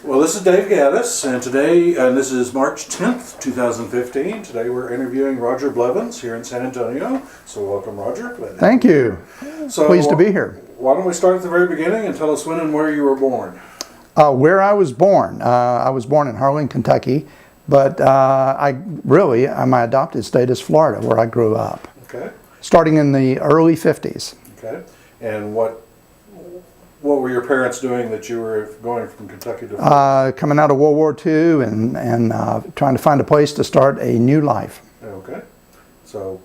Well, this is Dave Gaddis, and this is March 10th, 2015. Today we're interviewing Roger Blevins here in San Antonio. So welcome, Roger. Thank you. So, Pleased to be here. Why don't we start at the very beginning and tell us when and where you were born? Where I was born in Harlan, Kentucky, but my adopted state is Florida, where I grew up. Okay. Starting in the early 50s. Okay. And what were your parents doing that you were going from Kentucky to Florida? Coming out of World War II and trying to find a place to start a new life. Okay. So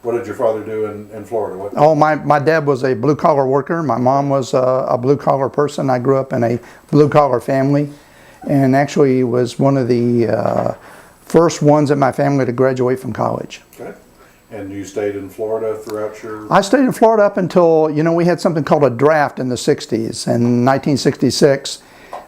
what did your father do in Florida? My dad was a blue-collar worker. My mom was a blue-collar person. I grew up in a blue-collar family, and actually was one of the first ones in my family to graduate from college. Okay. And you stayed in Florida throughout your... I stayed in Florida up until, we had something called a draft in the 60s. In 1966,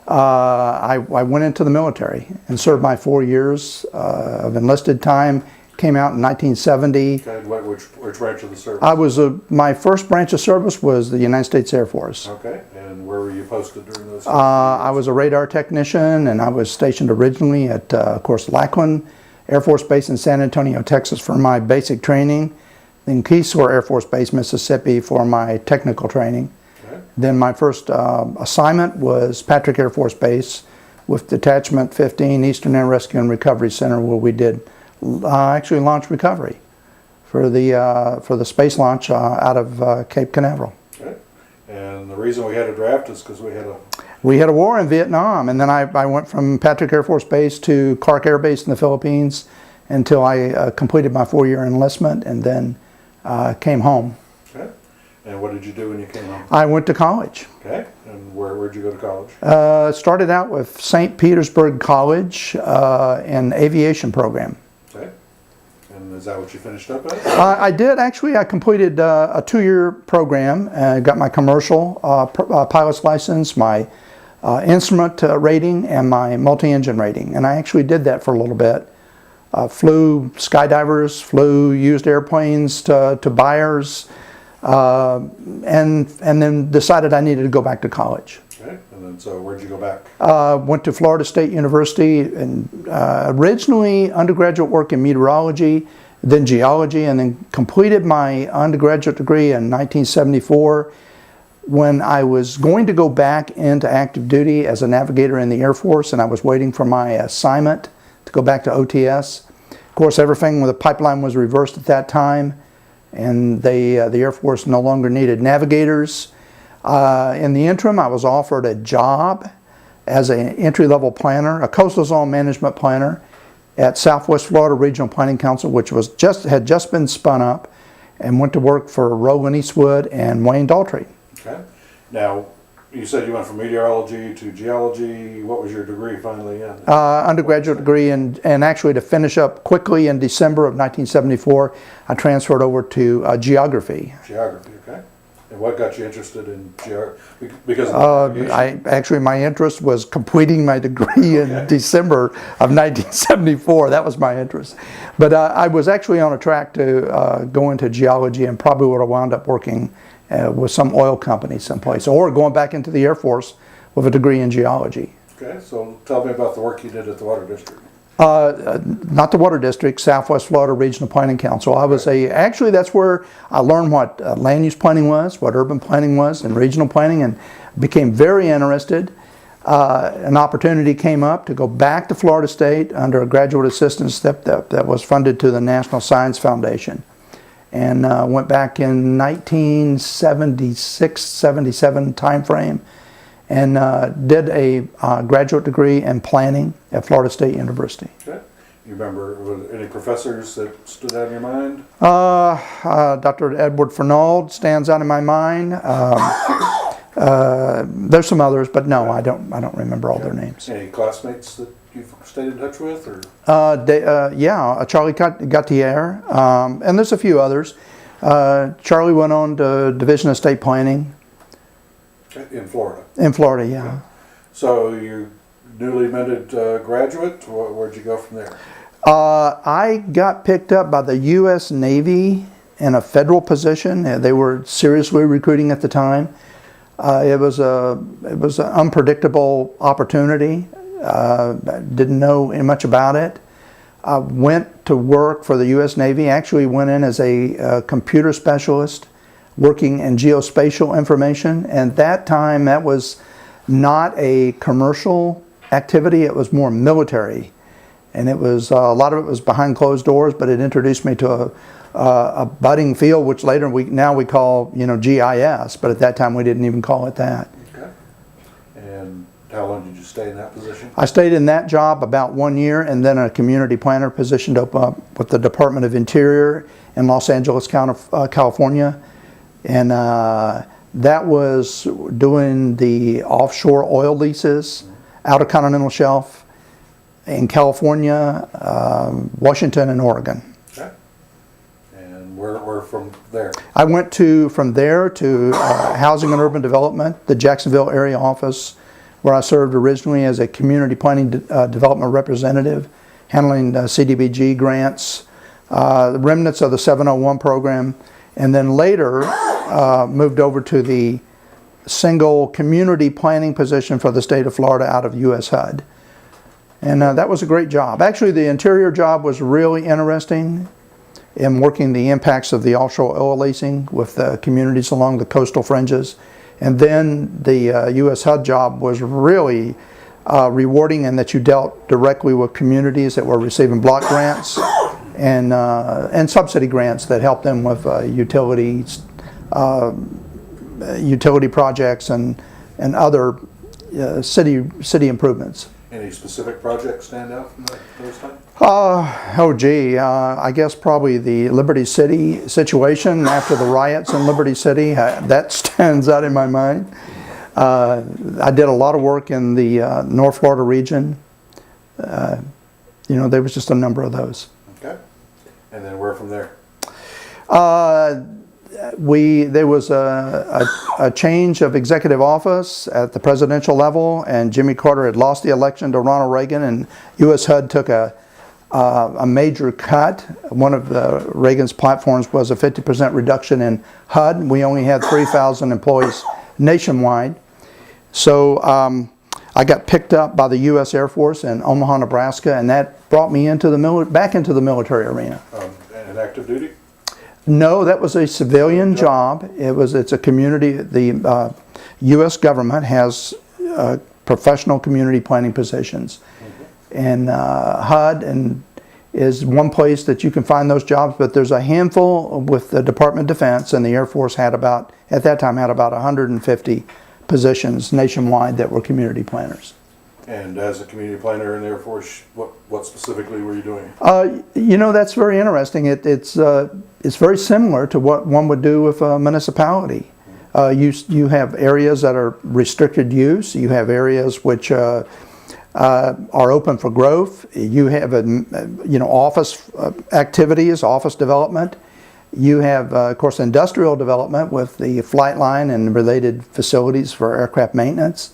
I went into the military and served my 4 years of enlisted time. Came out in 1970. Okay. Which branch of the service? My first branch of service was the United States Air Force. Okay. And where were you posted during those? I was a radar technician, and I was stationed originally at, of course, Lackland Air Force Base in San Antonio, Texas for my basic training. Then Keysore Air Force Base, Mississippi for my technical training. Okay. Then my first assignment was Patrick Air Force Base with Detachment 15, Eastern Air Rescue and Recovery Center, where we did actually launch recovery for the space launch out of Cape Canaveral. Okay. And the reason we had a draft is because we had a war in Vietnam, and then I went from Patrick Air Force Base to Clark Air Base in the Philippines until I completed my 4-year enlistment, and then came home. Okay. And what did you do when you came home? I went to college. Okay. And where'd you go to college? Started out with St. Petersburg College, an aviation program. Okay. And is that what you finished up at? I did. Actually, I completed a 2-year program, got my commercial pilot's license, my instrument rating, and my multi-engine rating. And I actually did that for a little bit. Flew skydivers, flew used airplanes to buyers, and then decided I needed to go back to college. Okay. And then so where'd you go back? Went to Florida State University, and originally undergraduate work in meteorology, then geology, and then completed my undergraduate degree in 1974. When I was going to go back into active duty as a navigator in the Air Force, and I was waiting for my assignment to go back to OTS. Of course, everything with the pipeline was reversed at that time, and the Air Force no longer needed navigators. In the interim, I was offered a job as an entry-level planner, a coastal zone management planner at Southwest Florida Regional Planning Council, which had just been spun up, and went to work for Roland Eastwood and Wayne Daltrey. Okay. Now, you said you went from meteorology to geology. What was your degree finally in? Undergraduate degree, and actually to finish up quickly in December of 1974, I transferred over to geography. Geography, okay. And what got you interested in geography? Because my interest was completing my degree in December of 1974. That was my interest. But I was actually on a track to go into geology, and probably would have wound up working with some oil company someplace, or going back into the Air Force with a degree in geology. Okay, so tell me about the work you did at the Water District. Not the Water District, Southwest Florida Regional Planning Council. Actually that's where I learned what land use planning was, what urban planning was, and regional planning, and became very interested. An opportunity came up to go back to Florida State under a graduate assistance that was funded to the National Science Foundation. And went back in 1976, 77 timeframe, and did a graduate degree in planning at Florida State University. Okay. You remember any professors that stood out in your mind? Dr. Edward Fernald stands out in my mind. There's some others, but no, I don't remember all their names. Any classmates that you've stayed in touch with, or? Charlie Gautier, and there's a few others. Charlie went on to Division of State Planning. In Florida? In Florida, yeah. Okay. So you newly minted graduate, where'd you go from there? I got picked up by the U.S. Navy in a federal position. They were seriously recruiting at the time. It was an unpredictable opportunity. Didn't know much about it. I went to work for the U.S. Navy. Actually went in as a computer specialist working in geospatial information. And at that time, that was not a commercial activity. It was more military. And it was a lot of it was behind closed doors, but it introduced me to a budding field, which later now we call, GIS. But at that time, we didn't even call it that. Okay. And how long did you stay in that position? I stayed in that job about 1 year, and then a community planner position opened up with the Department of Interior in Los Angeles, California. And that was doing the offshore oil leases, outer continental shelf in California, Washington, and Oregon. Okay. And where from there? I went from there to Housing and Urban Development, the Jacksonville area office, where I served originally as a community planning development representative, handling CDBG grants, the remnants of the 701 program, and then later moved over to the single community planning position for the state of Florida out of US HUD. And that was a great job. Actually, the interior job was really interesting in working the impacts of the offshore oil leasing with the communities along the coastal fringes. And then the US HUD job was really rewarding in that you dealt directly with communities that were receiving block grants and subsidy grants that helped them with utility projects and other city improvements. Any specific projects stand out from those times? I guess probably the Liberty City situation after the riots in Liberty City. That stands out in my mind. I did a lot of work in the North Florida region. There was just a number of those. Okay. And then where from there? There was a change of executive office at the presidential level, and Jimmy Carter had lost the election to Ronald Reagan, and U.S. HUD took a major cut. One of Reagan's platforms was a 50% reduction in HUD. We only had 3,000 employees nationwide. So I got picked up by the U.S. Air Force in Omaha, Nebraska, and that brought me back into the military arena. And active duty? No, that was a civilian job. It's a community. The U.S. government has professional community planning positions, and HUD is one place that you can find those jobs. But there's a handful with the Department of Defense, and the Air Force at that time had about 150 positions nationwide that were community planners. And as a community planner in the Air Force, what specifically were you doing? That's very interesting. It's very similar to what one would do with a municipality. You have areas that are restricted use. You have areas which are open for growth. You have office activities, office development. You have, of course, industrial development with the flight line and related facilities for aircraft maintenance.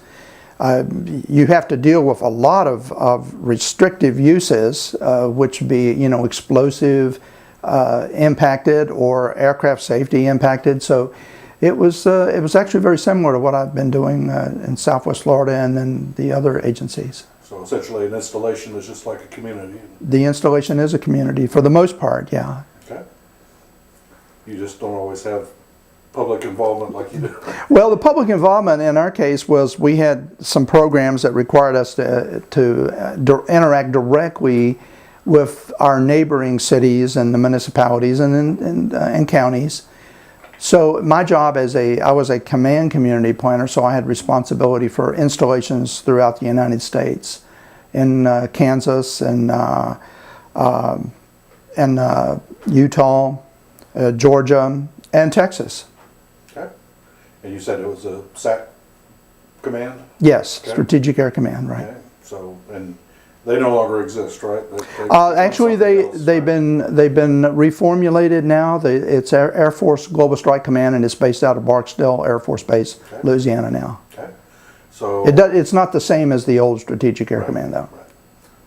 You have to deal with a lot of restrictive uses, which be explosive impacted or aircraft safety impacted. So it was actually very similar to what I've been doing in Southwest Florida and then the other agencies. So essentially, an installation is just like a community. The installation is a community for the most part, yeah. Okay. You just don't always have public involvement like you do. Well, the public involvement in our case was we had some programs that required us to interact directly with our neighboring cities and the municipalities and counties. So my job I was a command community planner, so I had responsibility for installations throughout the United States, in Kansas and Utah, Georgia, and Texas. Okay. And you said it was a SAC command? Yes, okay. Strategic Air Command, right. Okay. So, and they no longer exist, right? Actually, they've been reformulated now. It's Air Force Global Strike Command, and it's based out of Barksdale Air Force Base, okay. Louisiana now. Okay. So it's not the same as the old Strategic Air Command, though. Right.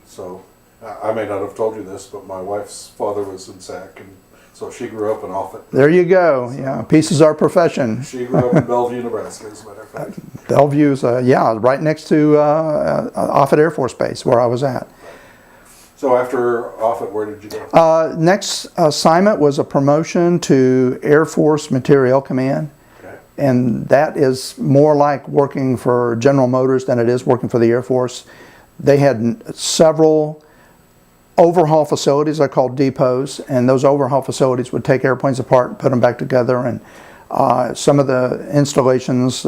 So I may not have told you this, but my wife's father was in SAC, and So she grew up in Offutt. There you go. Yeah, peace is our profession. She grew up in Bellevue, Nebraska, as a matter of fact. Bellevue's, yeah, right next to Offutt Air Force Base, where I was at. So after Offutt, where did you go? Next assignment was a promotion to Air Force Materiel Command. Okay. And that is more like working for General Motors than it is working for the Air Force. They had several overhaul facilities are called depots, and those overhaul facilities would take airplanes apart and put them back together. And some of the installations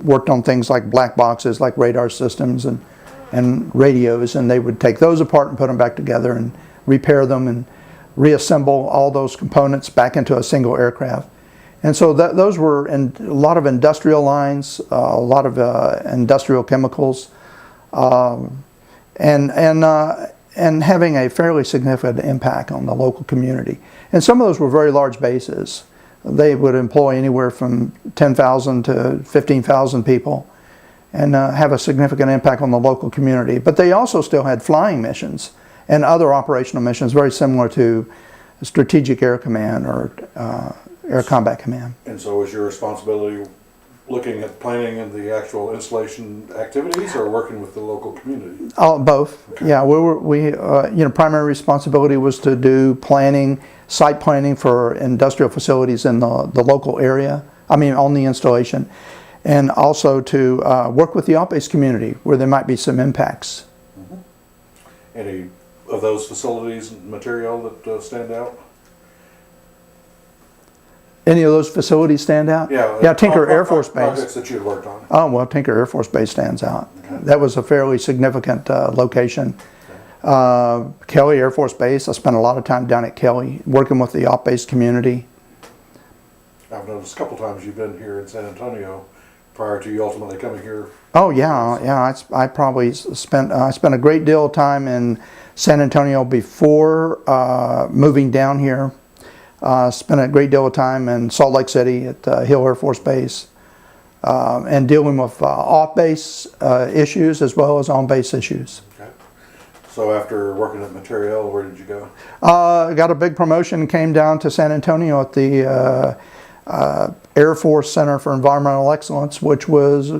worked on things like black boxes, like radar systems and radios, and they would take those apart and put them back together and repair them and reassemble all those components back into a single aircraft. And so those were in a lot of industrial lines, a lot of industrial chemicals, and having a fairly significant impact on the local community. And some of those were very large bases. They would employ anywhere from 10,000 to 15,000 people and have a significant impact on the local community. But they also still had flying missions and other operational missions very similar to Strategic Air Command or Air Combat Command. And so was your responsibility looking at planning and the actual installation activities, or working with the local community? Both. Okay. Yeah, primary responsibility was to do planning, site planning for industrial facilities in the local area, on the installation, and also to work with the op-base community where there might be some impacts. Mm-hmm. Any of those facilities and material that stand out? Any of those facilities stand out? Yeah, Tinker Air Force Base. Projects that you had worked on. Oh, well, Tinker Air Force Base stands out. Okay. That was a fairly significant location. Okay. Kelly Air Force Base, I spent a lot of time down at Kelly working with the op-base community. I've noticed a couple times you've been here in San Antonio prior to you ultimately coming here. Oh, yeah. I probably spent a great deal of time in San Antonio before moving down here. Spent a great deal of time in Salt Lake City at Hill Air Force Base and dealing with off-base issues as well as on-base issues. Okay. So after working at Materiel, where did you go? Got a big promotion, came down to San Antonio at the Air Force Center for Environmental Excellence, which was,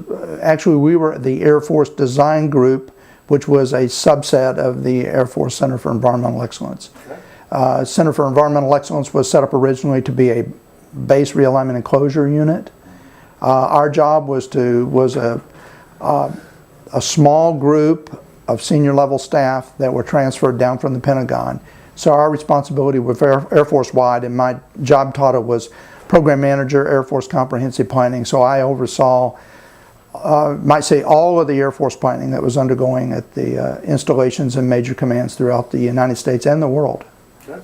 actually we were at the Air Force Design Group, which was a subset of the Air Force Center for Environmental Excellence. Okay. Center for Environmental Excellence was set up originally to be a base realignment and closure unit. Our job was a small group of senior level staff that were transferred down from the Pentagon. So our responsibility was Air Force wide, and my job title was Program Manager, Air Force Comprehensive Planning. So I oversaw, might say, all of the Air Force planning that was undergoing at the installations and major commands throughout the United States and the world. Okay.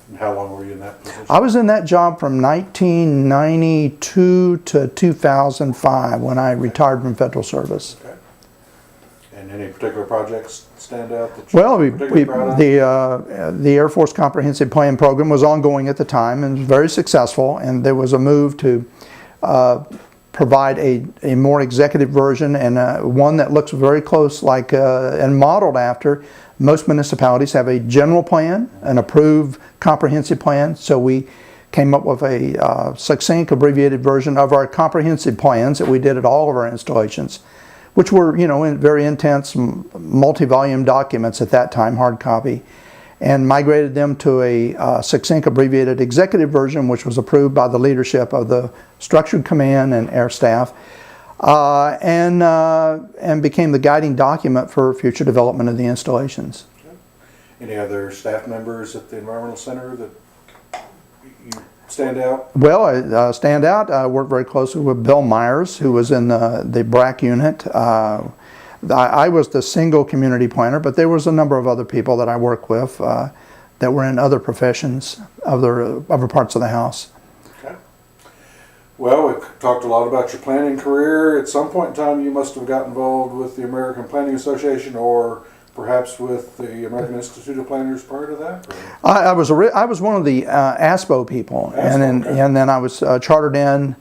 And how long were you in that position? I was in that job from 1992 to 2005 when I retired from federal service. Okay. And any particular projects stand out that you're particularly proud of? The Air Force Comprehensive Plan program was ongoing at the time and was very successful, and there was a move to provide a more executive version, and one that looks very close like and modeled after. Most municipalities have a general plan, an approved comprehensive plan, so we came up with a succinct abbreviated version of our comprehensive plans that we did at all of our installations, which were, very intense multi-volume documents at that time, hard copy, and migrated them to a succinct abbreviated executive version, which was approved by the leadership of the Structured Command and Air Staff, and became the guiding document for future development of the installations. Okay. Any other staff members at the Environmental Center that you stand out? Well, I stand out. I worked very closely with Bill Myers, who was in the BRAC unit. I was the single community planner, but there was a number of other people that I worked with that were in other professions, other parts of the house. Okay. Well, we've talked a lot about your planning career. At some point in time, you must have got involved with the American Planning Association, or perhaps with the American Institute of Planners prior to that? I was one of the ASPO people, and then I was chartered in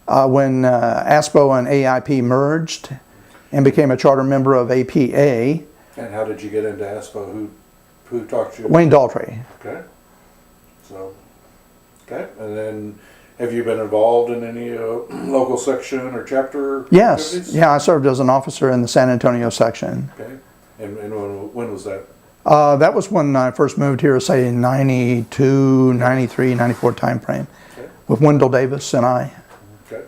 when ASPO and AIP merged, and became a charter member of APA. And how did you get into ASPO? Who talked to you? Wayne Daltrey. Okay. So Okay, and then have you been involved in any local section or chapter Yes, activities? yeah, I served as an officer in the San Antonio section. Okay, and when was that? That was when I first moved here, say 92, 93, 94 time frame, Okay, with Wendell Davis and I. okay,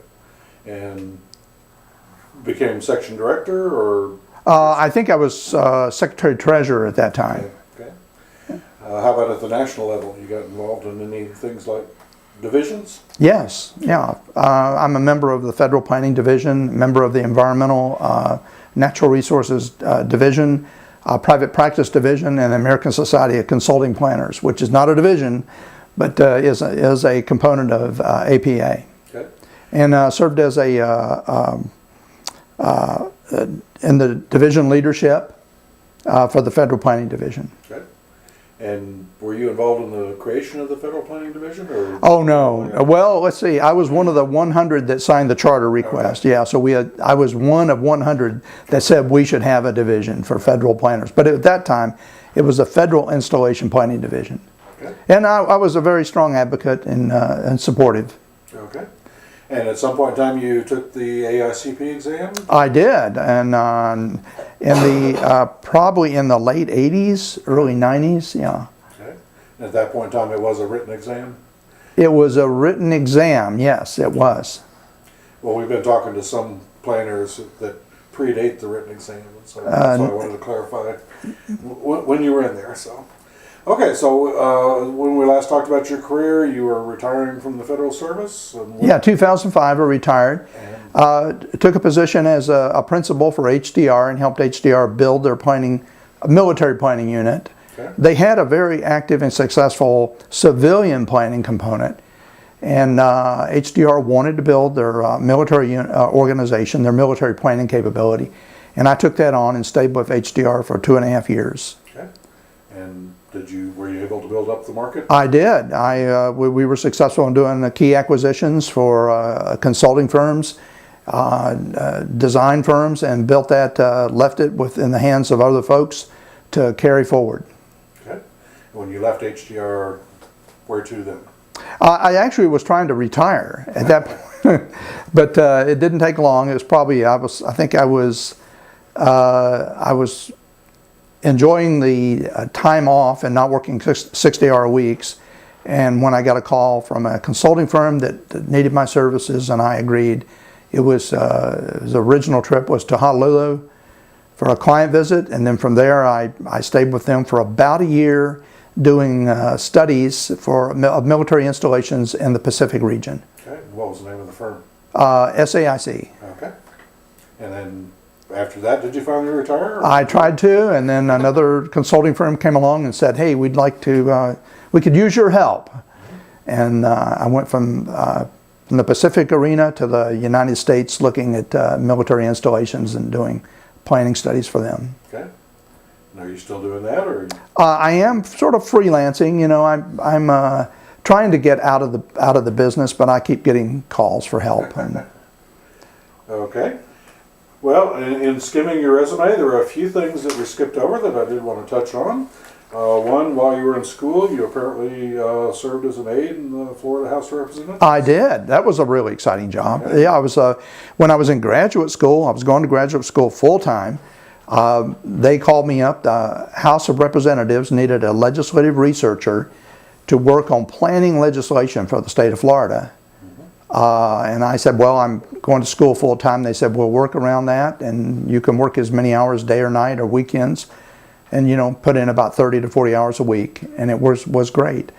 and became section director or? I think I was secretary treasurer at that time. Okay. How about at the national level? You got involved in any things like divisions? Yes, yeah. I'm a member of the Federal Planning Division, member of the Environmental Natural Resources Division, Private Practice Division, and the American Society of Consulting Planners, which is not a division, but is a component of APA. Okay. And served as in the division leadership for the Federal Planning Division. Okay. And were you involved in the creation of the Federal Planning Division? Or? Oh no. Well, let's see. I was one of the 100 that signed the charter request. Okay. Yeah, so I was one of 100 that said we should have a division for federal planners. But at that time, it was a Federal Installation Planning Division. Okay. And I was a very strong advocate and supportive. Okay. And at some point in time, you took the AICP exam? I did, and probably in the late 80s, early 90s, yeah. Okay. And at that point in time, it was a written exam? It was a written exam, yes, it was. Well, we've been talking to some planners that predate the written exam, so that's why I wanted to clarify when you were in there. So, okay, so when we last talked about your career, you were retiring from the federal service? Yeah, 2005 I retired. Took a position as a principal for HDR and helped HDR build their military planning unit. Okay. They had a very active and successful civilian planning component, and HDR wanted to build their military organization, their military planning capability, and I took that on and stayed with HDR for 2.5 years. Okay. And were you able to build up the market? I did. We were successful in doing the key acquisitions for consulting firms, design firms, and built that, left it in the hands of other folks to carry forward. Okay. When you left HDR, where to then? I actually was trying to retire at that point, but it didn't take long. It was probably I think I was enjoying the time off and not working 60-hour weeks, and when I got a call from a consulting firm that needed my services, and I agreed. His original trip was to Honolulu for a client visit, and then from there I stayed with them for about a year doing studies of military installations in the Pacific region. Okay. What was the name of the firm? SAIC. Okay. And then after that, did you finally retire? I tried to, and then another consulting firm came along and said, hey, we could use your help. And I went from the Pacific arena to the United States looking at military installations and doing planning studies for them. Okay. And are you still doing that, or? I am sort of freelancing. You know, I'm trying to get out of the business, but I keep getting calls for help. Okay. Well, in skimming your resume, there are a few things that we skipped over that I did want to touch on. One, while you were in school, you apparently served as an aide in the Florida House of Representatives. I did. That was a really exciting job. Okay. Yeah, I was. When I was in graduate school, I was going to graduate school full time. They called me up. The House of Representatives needed a legislative researcher to work on planning legislation for the state of Florida. And I said, well, I'm going to school full time. They said, we'll work around that, and you can work as many hours day or night or weekends, and put in about 30 to 40 hours a week, and it was great.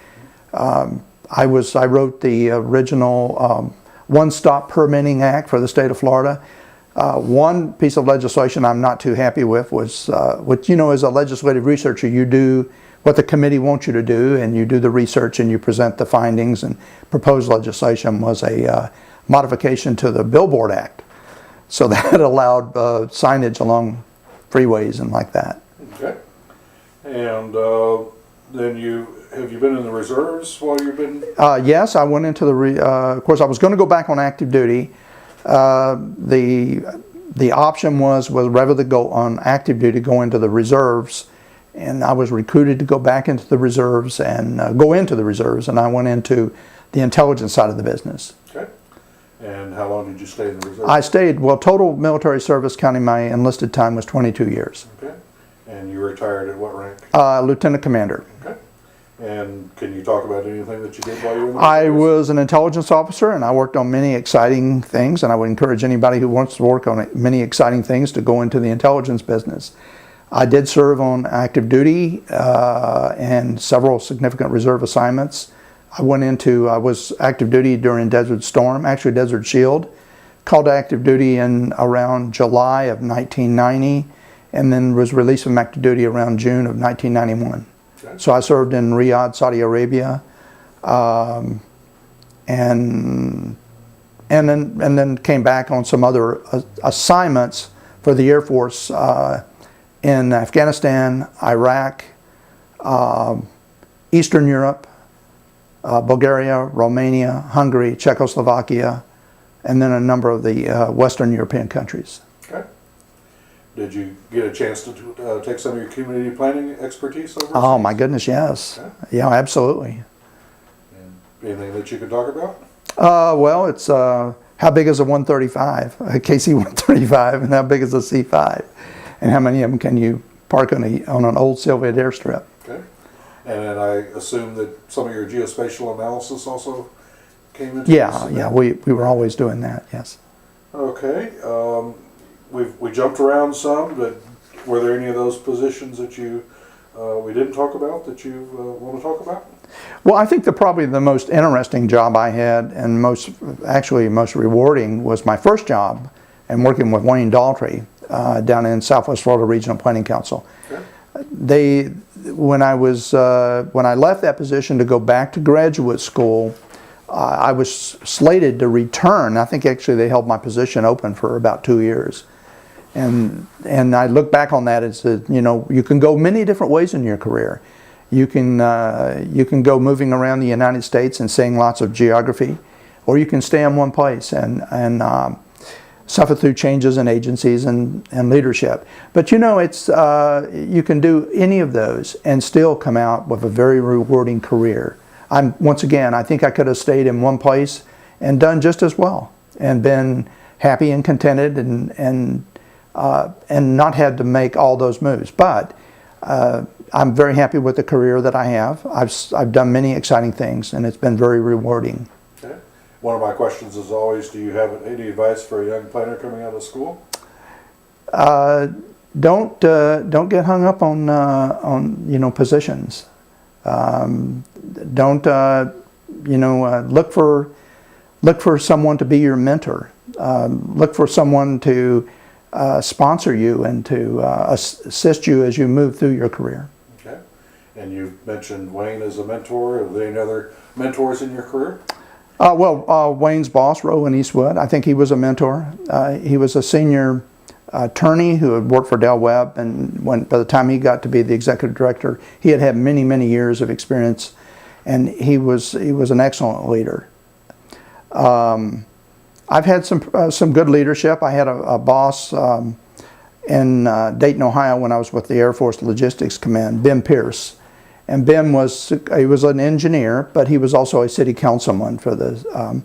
I wrote the original One-Stop Permitting Act for the state of Florida. One piece of legislation I'm not too happy with was, as a legislative researcher, you do what the committee wants you to do, and you do the research and you present the findings, and proposed legislation was a modification to the Billboard Act. So that allowed signage along freeways and like that. Okay. And then have you been in the reserves while you've been? Yes, I went into of course I was going to go back on active duty. The option was rather than go on active duty, go into the reserves. And I was recruited to go back into the reserves and go into the reserves, and I went into the intelligence side of the business. Okay. And how long did you stay in the reserve? I stayed, well, total military service counting my enlisted time was 22 years. Okay. And you retired at what rank? Lieutenant commander. Okay. And can you talk about anything that you did while you were in the I reserves? was an intelligence officer, and I worked on many exciting things, and I would encourage anybody who wants to work on many exciting things to go into the intelligence business. I did serve on active duty and several significant reserve assignments. I was active duty during Desert Storm, actually Desert Shield, called to active duty in around July of 1990, and then was released from active duty around June of 1991. Okay. So I served in Riyadh, Saudi Arabia, and then came back on some other assignments for the Air Force in Afghanistan, Iraq, Eastern Europe, Bulgaria, Romania, Hungary, Czechoslovakia, and then a number of the Western European countries. Okay. Did you get a chance to take some of your community planning expertise overseas? Oh my goodness, yes. Okay. Yeah, absolutely. And anything that you could talk about? Well, it's how big is a 135, a KC-135, and how big is a C-5? And how many of them can you park on an old Soviet airstrip? Okay. And then I assume that some of your geospatial analysis also came into Yeah, this? yeah, we were always doing that, yes. Okay. We jumped around some, but were there any of those positions that we didn't talk about that you want to talk about? Well, I think probably the most interesting job I had, and most rewarding, was my first job, and working with Wayne Daltrey down in Southwest Florida Regional Planning Council. Okay. When I left that position to go back to graduate school, I was slated to return. I think actually they held my position open for about 2 years. And I look back on that and said, you know, you can go many different ways in your career. You can go moving around the United States and seeing lots of geography, or you can stay in one place and suffer through changes in agencies and leadership. But you know, you can do any of those and still come out with a very rewarding career. Once again, I think I could have stayed in one place and done just as well, and been happy and contented, and not had to make all those moves. But I'm very happy with the career that I have. I've done many exciting things, and it's been very rewarding. Okay. One of my questions is always, do you have any advice for a young planner coming out of school? Don't get hung up on positions. Don't look for someone to be your mentor. Look for someone to sponsor you and to assist you as you move through your career. Okay. And you mentioned Wayne as a mentor. Are there any other mentors in your career? Wayne's boss, Rowan Eastwood, I think he was a mentor. He was a senior attorney who had worked for Del Webb, and by the time he got to be the executive director, he had many, many years of experience, and he was an excellent leader. I've had some good leadership. I had a boss in Dayton, Ohio, when I was with the Air Force Logistics Command, Ben Pierce. And Ben was an engineer, but he was also a city councilman for the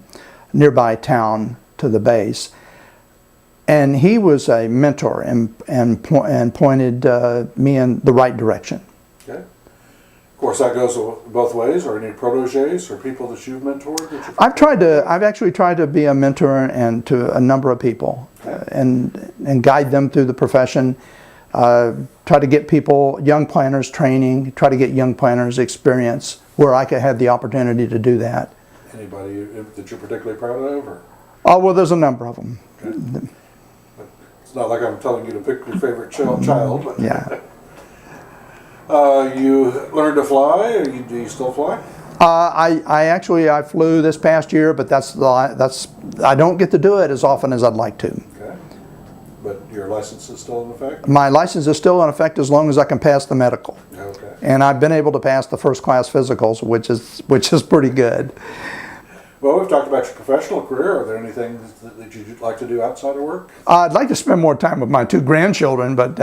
nearby town to the base. And he was a mentor and pointed me in the right direction. Okay. Of course, that goes both ways. Are any proteges or people that you've mentored? I've actually tried to be a mentor and to a number of people, and guide them through the profession. Try to get young planners training, try to get young planners experience where I could have the opportunity to do that. Anybody that you're particularly proud of? Or? Oh, well, there's a number of them. Okay. It's not like I'm telling you to pick your favorite child. But Yeah. You learned to fly, or do you still fly? I flew this past year, but I don't get to do it as often as I'd like to. Okay. But your license is still in effect? My license is still in effect as long as I can pass the medical. Okay. And I've been able to pass the first class physicals, which is pretty good. Well, we've talked about your professional career. Are there any things that you'd like to do outside of work? I'd like to spend more time with my two grandchildren, but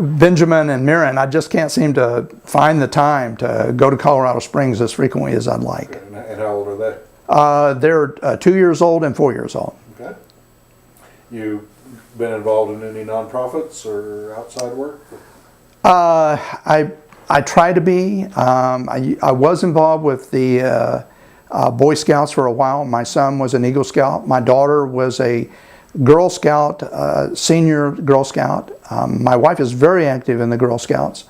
Benjamin and Mirren, I just can't seem to find the time to go to Colorado Springs as frequently as I'd like. And how old are they? They're 2 years old and 4 years old. Okay. You been involved in any nonprofits or outside work? I try to be. I was involved with the Boy Scouts for a while. My son was an Eagle Scout. My daughter was a Girl Scout, senior Girl Scout. My wife is very active in the Girl Scouts,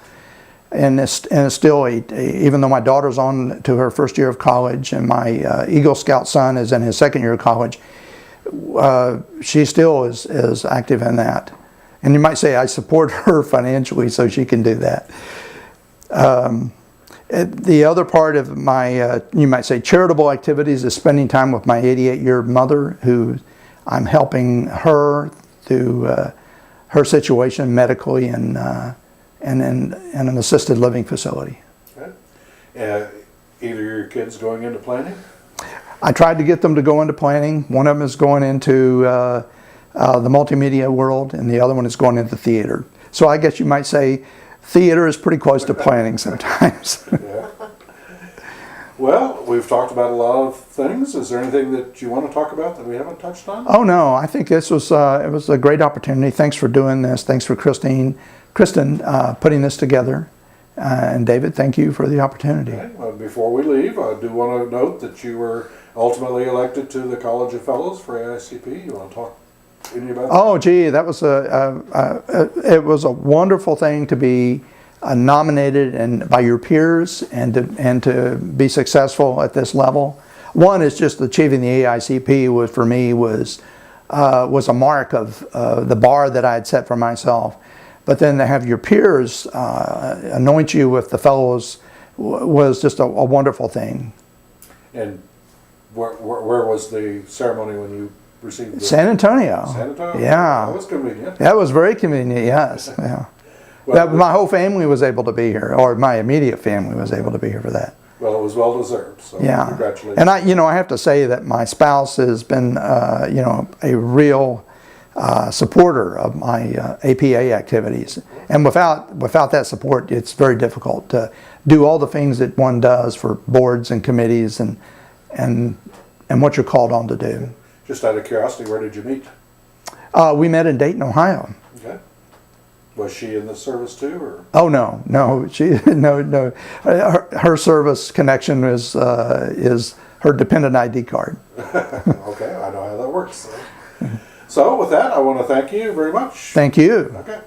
and it's still even though my daughter's on to her first year of college, and my Eagle Scout son is in his second year of college, she still is active in that. And you might say I support her financially so she can do that. The other part of my, you might say, charitable activities is spending time with my 88-year mother, who I'm helping her through her situation medically and in an assisted living facility. Okay. Either your kids going into planning? I tried to get them to go into planning. One of them is going into the multimedia world, and the other one is going into theater. So I guess you might say theater is pretty close to planning sometimes. Yeah. Well, we've talked about a lot of things. Is there anything that you want to talk about that we haven't touched on? Oh no, I think this was it was a great opportunity. Thanks for doing this. Thanks for Kristen putting this together. And David, thank you for the opportunity. Okay. Well, before we leave, I do want to note that you were ultimately elected to the College of Fellows for AICP. You want to talk any about that? Oh, gee, that was it was a wonderful thing to be nominated and by your peers and to be successful at this level. One is just achieving the AICP was for me was a mark of the bar that I had set for myself. But then to have your peers anoint you with the fellows was just a wonderful thing. And where was the ceremony when you received the... San Antonio. San Antonio? Yeah. That was convenient. That was very convenient, yes. Yeah. Well, My whole family was able to be here, or my immediate family was able to be here for that. well, it was well deserved, so Yeah. congratulations. And I have to say that my spouse has been, a real supporter of my APA activities. And without that support, it's very difficult to do all the things that one does for boards and committees and what you're called on to do. Just out of curiosity, where did you meet? We met in Dayton, Ohio. Okay. Was she in the service too, or? Oh no, she no. Her service connection is her dependent ID card. Okay, I know how that works. So with that, I want to thank you very much. Thank you. Okay.